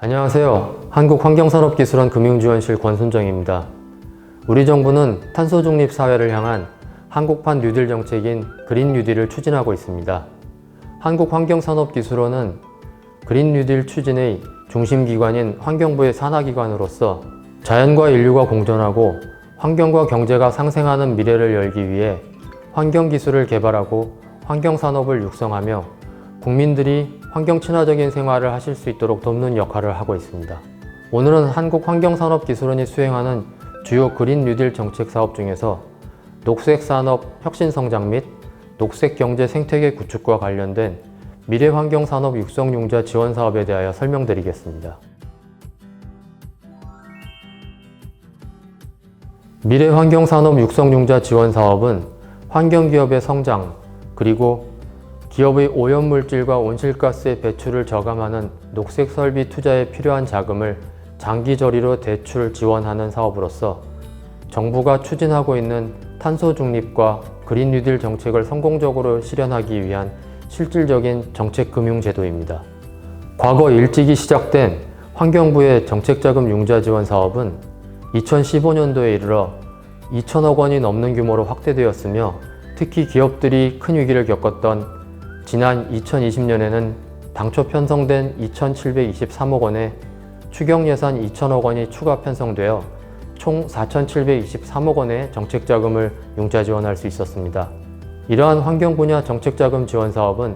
안녕하세요. 한국환경산업기술원 금융지원실 권순정입니다. 우리 정부는 탄소중립 사회를 향한 한국판 뉴딜 정책인 그린 뉴딜을 추진하고 있습니다. 한국환경산업기술원은 그린 뉴딜 추진의 중심기관인 환경부의 산하기관으로서 자연과 인류가 공존하고 환경과 경제가 상생하는 미래를 열기 위해 환경기술을 개발하고 환경산업을 육성하며 국민들이 환경 친화적인 생활을 하실 수 있도록 돕는 역할을 하고 있습니다. 오늘은 한국환경산업기술원이 수행하는 주요 그린 뉴딜 정책 사업 중에서 녹색산업 혁신성장 및 녹색경제 생태계 구축과 관련된 미래환경산업 육성융자 지원 사업에 대하여 설명드리겠습니다. 미래환경산업 육성융자 지원 사업은 환경기업의 성장, 그리고 기업의 오염물질과 온실가스의 배출을 저감하는 녹색설비 투자에 필요한 자금을 장기저리로 대출 지원하는 사업으로서 정부가 추진하고 있는 탄소 중립과 그린 뉴딜 정책을 성공적으로 실현하기 위한 실질적인 정책금융제도입니다. 과거 일찍이 시작된 환경부의 정책자금 융자 지원 사업은 2015년도에 이르러 2천억 원이 넘는 규모로 확대되었으며 특히 기업들이 큰 위기를 겪었던 지난 2020년에는 당초 편성된 2,723억 원에 추경 예산 2천억 원이 추가 편성되어 총 4,723억 원의 정책자금을 융자 지원할 수 있었습니다. 이러한 환경 분야 정책자금 지원 사업은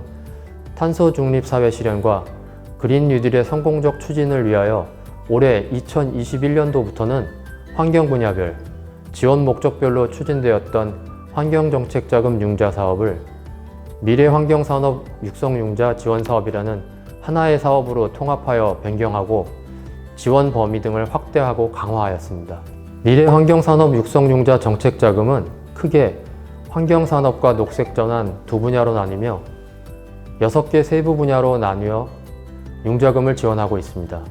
탄소 중립 사회 실현과 그린 뉴딜의 성공적 추진을 위하여 올해 2021년도부터는 환경 분야별, 지원 목적별로 추진되었던 환경정책자금 융자 사업을 미래환경산업 육성융자 지원 사업이라는 하나의 사업으로 통합하여 변경하고 지원 범위 등을 확대하고 강화하였습니다. 미래환경산업 육성융자 정책자금은 크게 환경산업과 녹색전환 두 분야로 나뉘며 6개 세부 분야로 나뉘어 융자금을 지원하고 있습니다.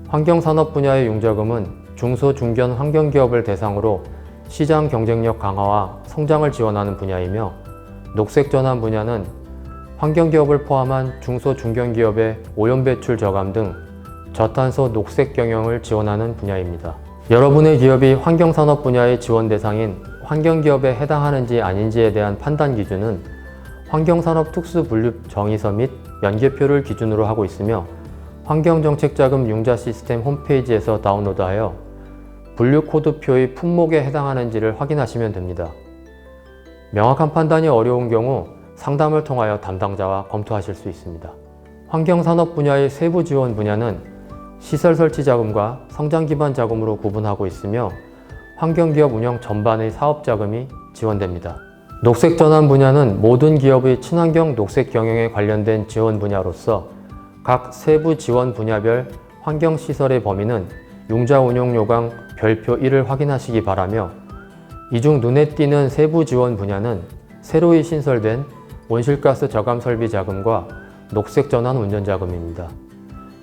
환경산업 분야의 융자금은 중소, 중견 환경기업을 대상으로 시장 경쟁력 강화와 성장을 지원하는 분야이며 녹색전환 분야는 환경기업을 포함한 중소, 중견기업의 오염배출 저감 등 저탄소 녹색 경영을 지원하는 분야입니다. 여러분의 기업이 환경산업 분야의 지원 대상인 환경기업에 해당하는지 아닌지에 대한 판단 기준은 환경산업 특수분류 정의서 및 연계표를 기준으로 하고 있으며 환경정책자금 융자 시스템 홈페이지에서 다운로드하여 분류코드표의 품목에 해당하는지를 확인하시면 됩니다. 명확한 판단이 어려운 경우 상담을 통하여 담당자와 검토하실 수 있습니다. 환경산업 분야의 세부 지원 분야는 시설 설치 자금과 성장 기반 자금으로 구분하고 있으며 환경기업 운영 전반의 사업 자금이 지원됩니다. 녹색전환 분야는 모든 기업의 친환경 녹색 경영에 관련된 지원 분야로서 각 세부 지원 분야별 환경시설의 범위는 융자 운용 요강 별표 1을 확인하시기 바라며 이 중 눈에 띄는 세부 지원 분야는 새로이 신설된 온실가스 저감 설비 자금과 녹색전환 운전 자금입니다.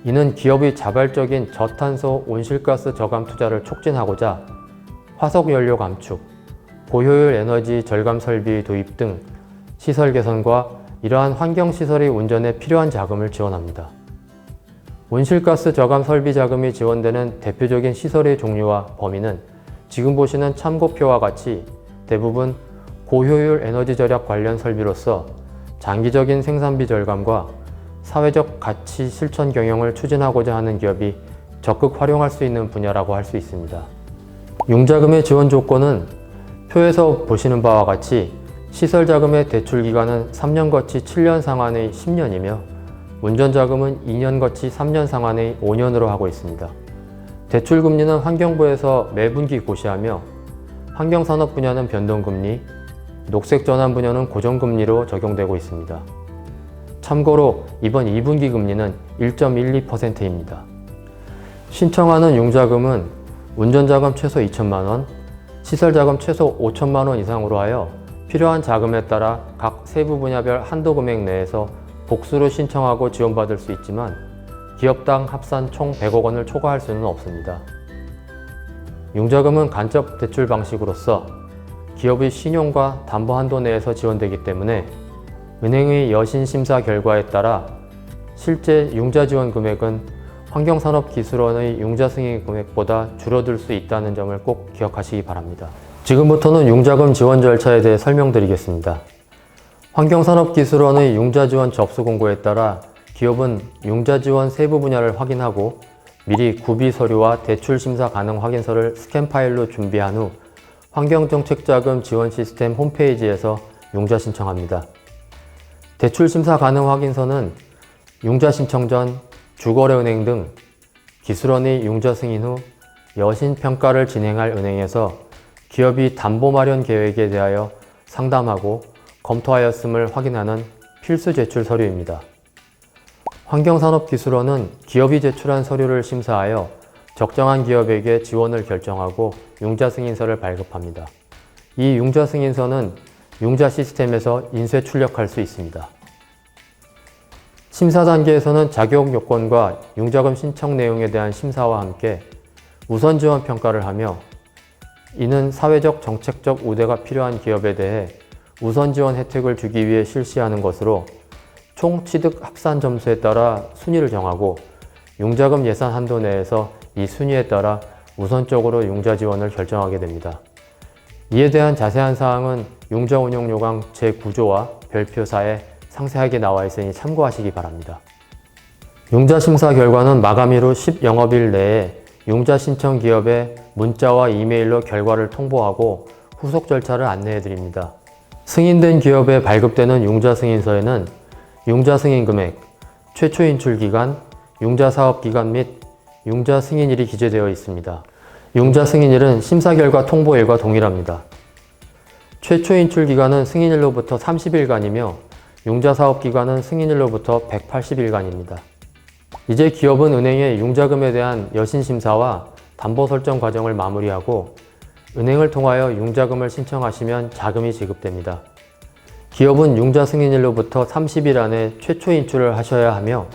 이는 기업의 자발적인 저탄소 온실가스 저감 투자를 촉진하고자 화석연료 감축, 고효율 에너지 절감 설비 도입 등 시설 개선과 이러한 환경시설의 운전에 필요한 자금을 지원합니다. 온실가스 저감 설비 자금이 지원되는 대표적인 시설의 종류와 범위는 지금 보시는 참고표와 같이 대부분 고효율 에너지 절약 관련 설비로서 장기적인 생산비 절감과 사회적 가치 실천 경영을 추진하고자 하는 기업이 적극 활용할 수 있는 분야라고 할 수 있습니다. 융자금의 지원 조건은 표에서 보시는 바와 같이 시설자금의 대출 기간은 3년 거치 7년 상환의 10년이며 운전자금은 2년 거치 3년 상환의 5년으로 하고 있습니다. 대출금리는 환경부에서 매분기 고시하며 환경산업 분야는 변동금리, 녹색전환 분야는 고정금리로 적용되고 있습니다. 참고로 이번 2분기 금리는 1.12%입니다. 신청하는 융자금은 운전자금 최소 2천만 원, 시설자금 최소 5천만 원 이상으로 하여 필요한 자금에 따라 각 세부 분야별 한도 금액 내에서 복수로 신청하고 지원받을 수 있지만 기업당 합산 총 100억 원을 초과할 수는 없습니다. 융자금은 간접 대출 방식으로서 기업의 신용과 담보 한도 내에서 지원되기 때문에 은행의 여신 심사 결과에 따라 실제 융자 지원 금액은 환경산업기술원의 융자 승인 금액보다 줄어들 수 있다는 점을 꼭 기억하시기 바랍니다. 지금부터는 융자금 지원 절차에 대해 설명드리겠습니다. 환경산업기술원의 융자지원 접수 공고에 따라 기업은 융자지원 세부 분야를 확인하고 미리 구비 서류와 대출 심사 가능 확인서를 스캔 파일로 준비한 후 환경정책자금 지원 시스템 홈페이지에서 융자 신청합니다. 대출 심사 가능 확인서는 융자 신청 전 주거래은행 등 기술원의 융자 승인 후 여신 평가를 진행할 은행에서 기업이 담보 마련 계획에 대하여 상담하고 검토하였음을 확인하는 필수 제출 서류입니다. 환경산업기술원은 기업이 제출한 서류를 심사하여 적정한 기업에게 지원을 결정하고 융자 승인서를 발급합니다. 이 융자 승인서는 융자 시스템에서 인쇄 출력할 수 있습니다. 심사 단계에서는 자격 요건과 융자금 신청 내용에 대한 심사와 함께 우선 지원 평가를 하며 이는 사회적 정책적 우대가 필요한 기업에 대해 우선 지원 혜택을 주기 위해 실시하는 것으로 총 취득 합산 점수에 따라 순위를 정하고 융자금 예산 한도 내에서 이 순위에 따라 우선적으로 융자 지원을 결정하게 됩니다. 이에 대한 자세한 사항은 융자 운영 요강 제9조와 별표사에 상세하게 나와 있으니 참고하시기 바랍니다. 융자 심사 결과는 마감일 후 10영업일 내에 융자 신청 기업에 문자와 이메일로 결과를 통보하고 후속 절차를 안내해 드립니다. 승인된 기업에 발급되는 융자 승인서에는 융자 승인 금액, 최초 인출 기간, 융자 사업 기간 및 융자 승인일이 기재되어 있습니다. 융자 승인일은 심사 결과 통보일과 동일합니다. 최초 인출 기간은 승인일로부터 30일간이며 융자 사업 기간은 승인일로부터 180일간입니다. 이제 기업은 은행의 융자금에 대한 여신 심사와 담보 설정 과정을 마무리하고 은행을 통하여 융자금을 신청하시면 자금이 지급됩니다. 기업은 융자 승인일로부터 30일 안에 최초 인출을 하셔야 하며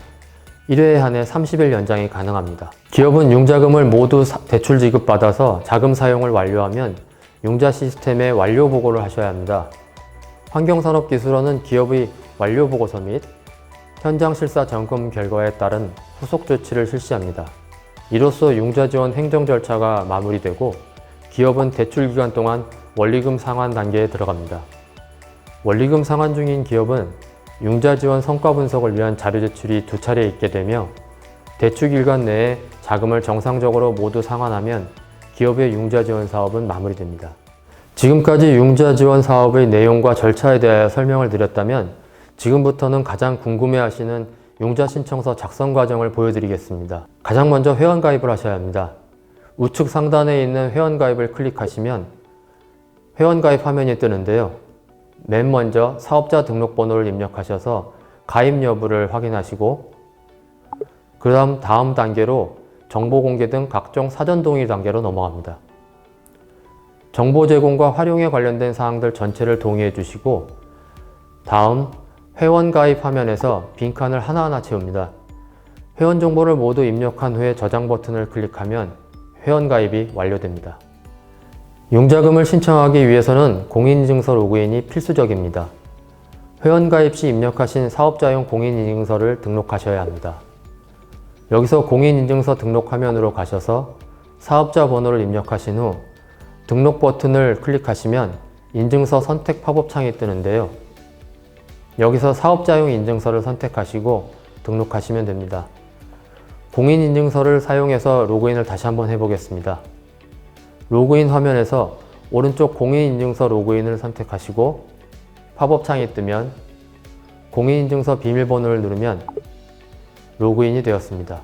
1회에 한해 30일 연장이 가능합니다. 기업은 융자금을 모두 대출 지급받아서 자금 사용을 완료하면 융자 시스템에 완료 보고를 하셔야 합니다. 환경산업기술원은 기업의 완료 보고서 및 현장 실사 점검 결과에 따른 후속 조치를 실시합니다. 이로써 융자 지원 행정 절차가 마무리되고 기업은 대출 기간 동안 원리금 상환 단계에 들어갑니다. 원리금 상환 중인 기업은 융자 지원 성과 분석을 위한 자료 제출이 2차례 있게 되며 대출 기간 내에 자금을 정상적으로 모두 상환하면 기업의 융자 지원 사업은 마무리됩니다. 지금까지 융자 지원 사업의 내용과 절차에 대하여 설명을 드렸다면 지금부터는 가장 궁금해하시는 융자 신청서 작성 과정을 보여드리겠습니다. 가장 먼저 회원가입을 하셔야 합니다. 우측 상단에 있는 회원가입을 클릭하시면 회원가입 화면이 뜨는데요. 맨 먼저 사업자 등록번호를 입력하셔서 가입 여부를 확인하시고 그 다음 단계로 정보 공개 등 각종 사전 동의 단계로 넘어갑니다. 정보 제공과 활용에 관련된 사항들 전체를 동의해 주시고 다음 회원 가입 화면에서 빈칸을 하나하나 채웁니다. 회원 정보를 모두 입력한 후에 저장 버튼을 클릭하면 회원 가입이 완료됩니다. 융자금을 신청하기 위해서는 공인인증서 로그인이 필수적입니다. 회원 가입 시 입력하신 사업자용 공인인증서를 등록하셔야 합니다. 여기서 공인인증서 등록 화면으로 가셔서 사업자 번호를 입력하신 후 등록 버튼을 클릭하시면 인증서 선택 팝업 창이 뜨는데요. 여기서 사업자용 인증서를 선택하시고 등록하시면 됩니다. 공인인증서를 사용해서 로그인을 다시 한번 해보겠습니다. 로그인 화면에서 오른쪽 공인인증서 로그인을 선택하시고 팝업 창이 뜨면 공인인증서 비밀번호를 누르면 로그인이 되었습니다.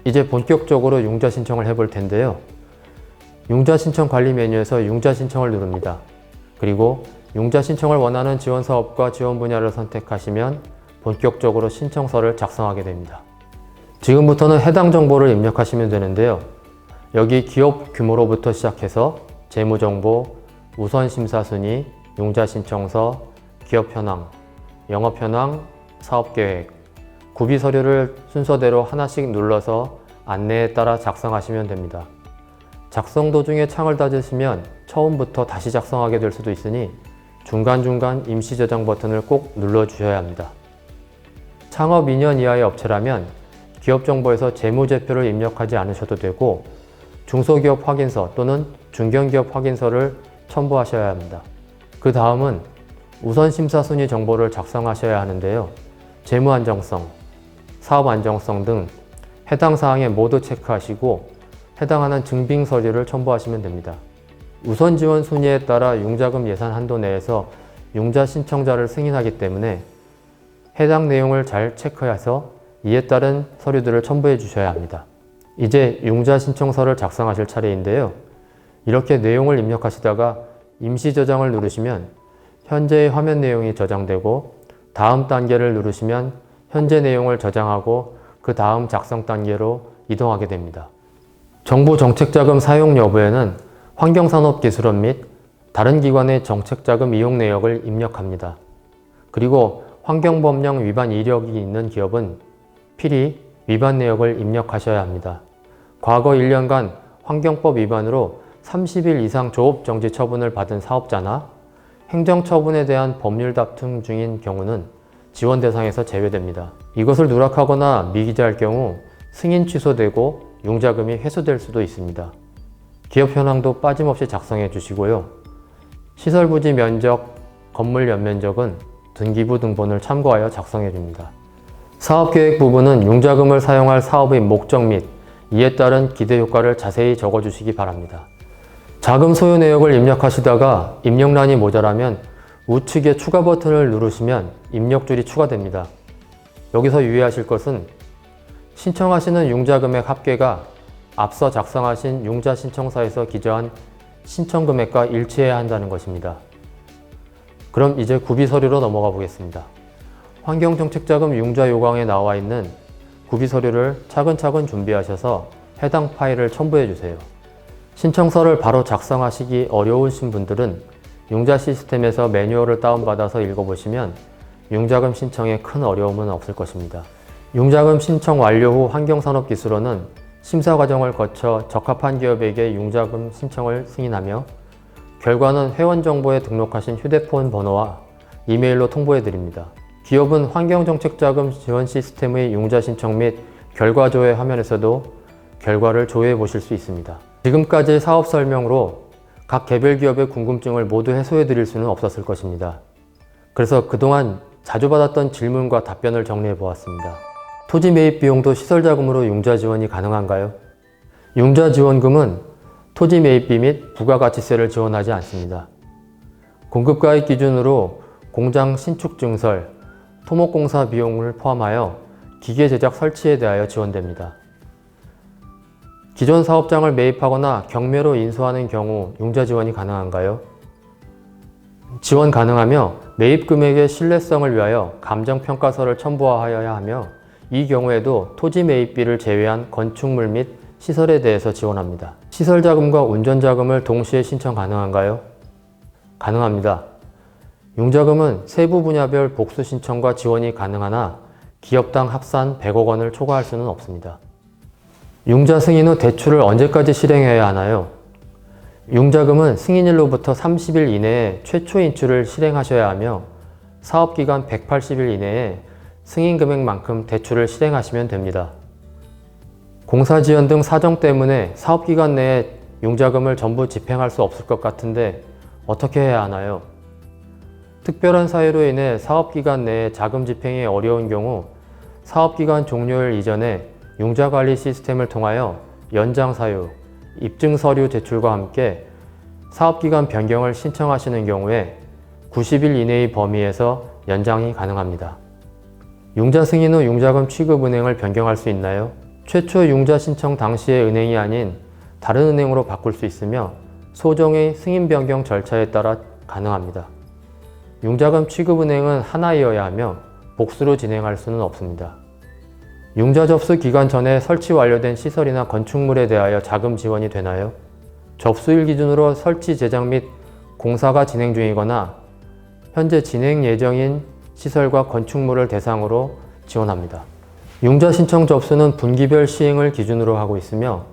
이제 본격적으로 융자 신청을 해볼 텐데요. 융자 신청 관리 메뉴에서 융자 신청을 누릅니다. 그리고 융자 신청을 원하는 지원 사업과 지원 분야를 선택하시면 본격적으로 신청서를 작성하게 됩니다. 지금부터는 해당 정보를 입력하시면 되는데요. 여기 기업 규모로부터 시작해서 재무정보, 우선심사순위, 융자 신청서, 기업 현황, 영업 현황, 사업계획, 구비 서류를 순서대로 하나씩 눌러서 안내에 따라 작성하시면 됩니다. 작성 도중에 창을 닫으시면 처음부터 다시 작성하게 될 수도 있으니 중간중간 임시 저장 버튼을 꼭 눌러주셔야 합니다. 창업 2년 이하의 업체라면 기업정보에서 재무제표를 입력하지 않으셔도 되고 중소기업 확인서 또는 중견기업 확인서를 첨부하셔야 합니다. 그 다음은 우선심사순위 정보를 작성하셔야 하는데요. 재무안정성, 사업안정성 등 해당 사항에 모두 체크하시고 해당하는 증빙 서류를 첨부하시면 됩니다. 우선 지원 순위에 따라 융자금 예산 한도 내에서 융자 신청자를 승인하기 때문에 해당 내용을 잘 체크해서 이에 따른 서류들을 첨부해 주셔야 합니다. 이제 융자 신청서를 작성하실 차례인데요. 이렇게 내용을 입력하시다가 임시 저장을 누르시면 현재의 화면 내용이 저장되고 다음 단계를 누르시면 현재 내용을 저장하고 그 다음 작성 단계로 이동하게 됩니다. 정부 정책자금 사용 여부에는 환경산업기술원 및 다른 기관의 정책자금 이용 내역을 입력합니다. 그리고 환경법령 위반 이력이 있는 기업은 필히 위반 내역을 입력하셔야 합니다. 과거 1년간 환경법 위반으로 30일 이상 조업정지 처분을 받은 사업자나 행정처분에 대한 법률 다툼 중인 경우는 지원 대상에서 제외됩니다. 이것을 누락하거나 미기재할 경우 승인 취소되고 융자금이 회수될 수도 있습니다. 기업 현황도 빠짐없이 작성해 주시고요. 시설 부지 면적, 건물 연면적은 등기부 등본을 참고하여 작성해 줍니다. 사업계획 부분은 융자금을 사용할 사업의 목적 및 이에 따른 기대 효과를 자세히 적어 주시기 바랍니다. 자금 소요 내역을 입력하시다가 입력란이 모자라면 우측의 추가 버튼을 누르시면 입력줄이 추가됩니다. 여기서 유의하실 것은 신청하시는 융자금액 합계가 앞서 작성하신 융자 신청서에서 기재한 신청 금액과 일치해야 한다는 것입니다. 그럼 이제 구비 서류로 넘어가 보겠습니다. 환경정책자금 융자 요강에 나와 있는 구비 서류를 차근차근 준비하셔서 해당 파일을 첨부해 주세요. 신청서를 바로 작성하시기 어려우신 분들은 융자 시스템에서 매뉴얼을 다운받아서 읽어보시면 융자금 신청에 큰 어려움은 없을 것입니다. 융자금 신청 완료 후 환경산업기술원은 심사 과정을 거쳐 적합한 기업에게 융자금 신청을 승인하며 결과는 회원정보에 등록하신 휴대폰 번호와 이메일로 통보해 드립니다. 기업은 환경정책자금 지원 시스템의 융자 신청 및 결과 조회 화면에서도 결과를 조회해 보실 수 있습니다. 지금까지 사업 설명으로 각 개별 기업의 궁금증을 모두 해소해 드릴 수는 없었을 것입니다. 그래서 그동안 자주 받았던 질문과 답변을 정리해 보았습니다. 토지 매입 비용도 시설 자금으로 융자 지원이 가능한가요? 융자 지원금은 토지 매입비 및 부가가치세를 지원하지 않습니다. 공급가액 기준으로 공장 신축 증설, 토목공사 비용을 포함하여 기계 제작 설치에 대하여 지원됩니다. 기존 사업장을 매입하거나 경매로 인수하는 경우 융자 지원이 가능한가요? 지원 가능하며 매입 금액의 신뢰성을 위하여 감정평가서를 첨부하여야 하며 이 경우에도 토지 매입비를 제외한 건축물 및 시설에 대해서 지원합니다. 시설 자금과 운전 자금을 동시에 신청 가능한가요? 가능합니다. 융자금은 세부 분야별 복수 신청과 지원이 가능하나 기업당 합산 100억 원을 초과할 수는 없습니다. 융자 승인 후 대출을 언제까지 실행해야 하나요? 융자금은 승인일로부터 30일 이내에 최초 인출을 실행하셔야 하며 사업기간 180일 이내에 승인 금액만큼 대출을 실행하시면 됩니다. 공사 지연 등 사정 때문에 사업기간 내에 융자금을 전부 집행할 수 없을 것 같은데 어떻게 해야 하나요? 특별한 사유로 인해 사업기간 내에 자금 집행이 어려운 경우 사업기간 종료일 이전에 융자관리 시스템을 통하여 연장 사유, 입증 서류 제출과 함께 사업기간 변경을 신청하시는 경우에 90일 이내의 범위에서 연장이 가능합니다. 융자 승인 후 융자금 취급 은행을 변경할 수 있나요? 최초 융자 신청 당시의 은행이 아닌 다른 은행으로 바꿀 수 있으며 소정의 승인 변경 절차에 따라 가능합니다. 융자금 취급 은행은 하나이어야 하며 복수로 진행할 수는 없습니다. 융자 접수 기간 전에 설치 완료된 시설이나 건축물에 대하여 자금 지원이 되나요? 접수일 기준으로 설치 제작 및 공사가 진행 중이거나 현재 진행 예정인 시설과 건축물을 대상으로 지원합니다. 융자 신청 접수는 분기별 시행을 기준으로 하고 있으며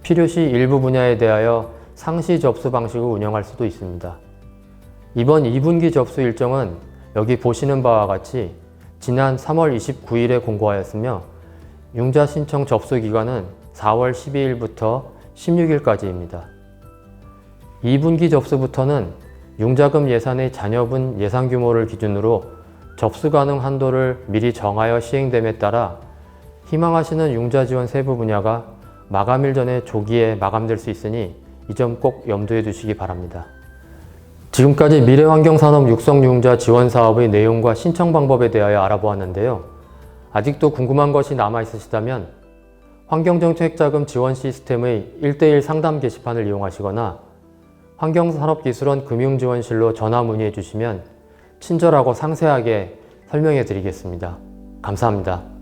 필요시 일부 분야에 대하여 상시 접수 방식을 운영할 수도 있습니다. 이번 2분기 접수 일정은 여기 보시는 바와 같이 지난 3월 29일에 공고하였으며 융자 신청 접수 기간은 4월 12일부터 16일까지입니다. 2분기 접수부터는 융자금 예산의 잔여분 예상 규모를 기준으로 접수 가능 한도를 미리 정하여 시행됨에 따라 희망하시는 융자 지원 세부 분야가 마감일 전에 조기에 마감될 수 있으니 이 점 꼭 염두에 두시기 바랍니다. 지금까지 미래환경산업 육성융자 지원 사업의 내용과 신청 방법에 대하여 알아보았는데요. 아직도 궁금한 것이 남아 있으시다면 환경정책자금 지원 시스템의 1:1 상담 게시판을 이용하시거나 환경산업기술원 금융지원실로 전화 문의해 주시면 친절하고 상세하게 설명해 드리겠습니다. 감사합니다.